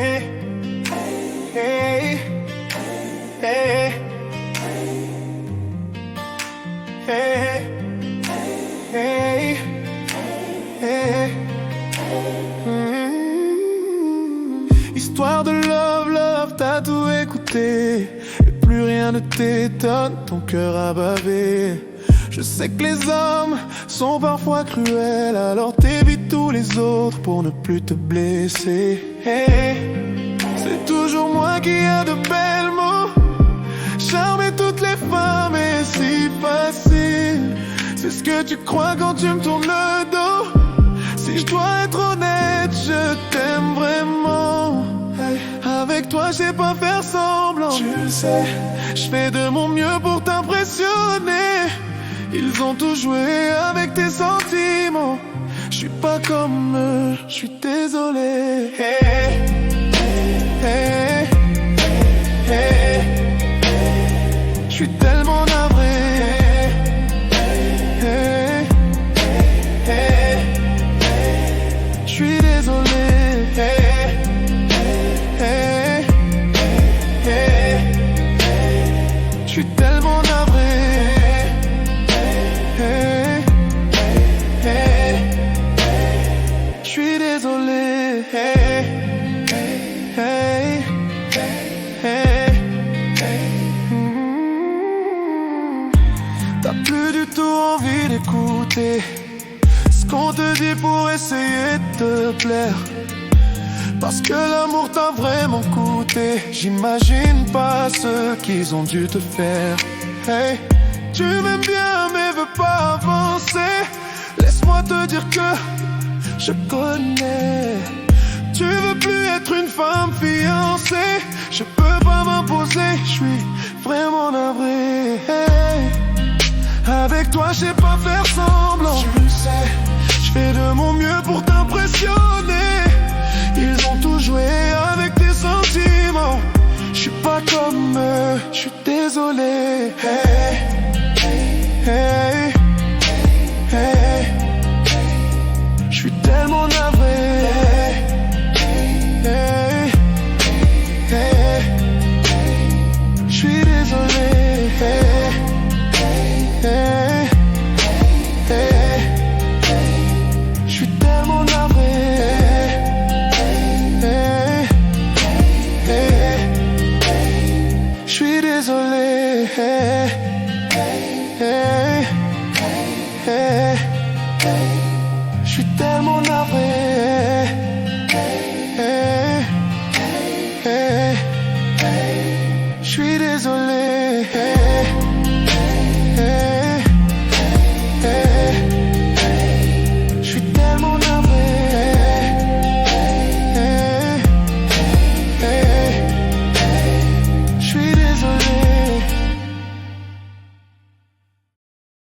Hey, hey, hey, hey, hey, hey. Histoire de love, t'as tout écouté et plus rien ne t'étonne, ton cœur a bavé. Je sais que les hommes sont parfois cruels, alors t'évites tous les autres pour ne plus te blesser. Hey, c'est toujours moi qui ai de belles mots. Charmer toutes les femmes est si facile. C'est ce que tu crois quand tu me tournes le dos. Si je dois être honnête, je t'aime vraiment. Hey, avec toi, je sais pas faire semblant. Tu le sais, je fais de mon mieux pour t'impressionner. Ils ont tout joué avec tes sentiments. Je suis pas comme eux, je suis désolé. Hey, hey, hey, je suis tellement navré. Hey, hey, je suis désolé. Hey, hey, hey, je suis tellement navré. Je suis désolé. Hey, hey, hey, T'as plus du tout envie d'écouter ce qu'on te dit pour essayer de te plaire. Parce que l'amour t'a vraiment coûté. J'imagine pas ce qu'ils ont dû te faire. Hey, tu m'aimes bien mais veux pas avancer. Laisse-moi te dire que je connais. Tu veux plus être une femme fiancée. Je peux pas m'imposer, je suis vraiment navré. Hey, avec toi je sais pas faire semblant. Tu le sais, je fais de mon mieux pour t'impressionner.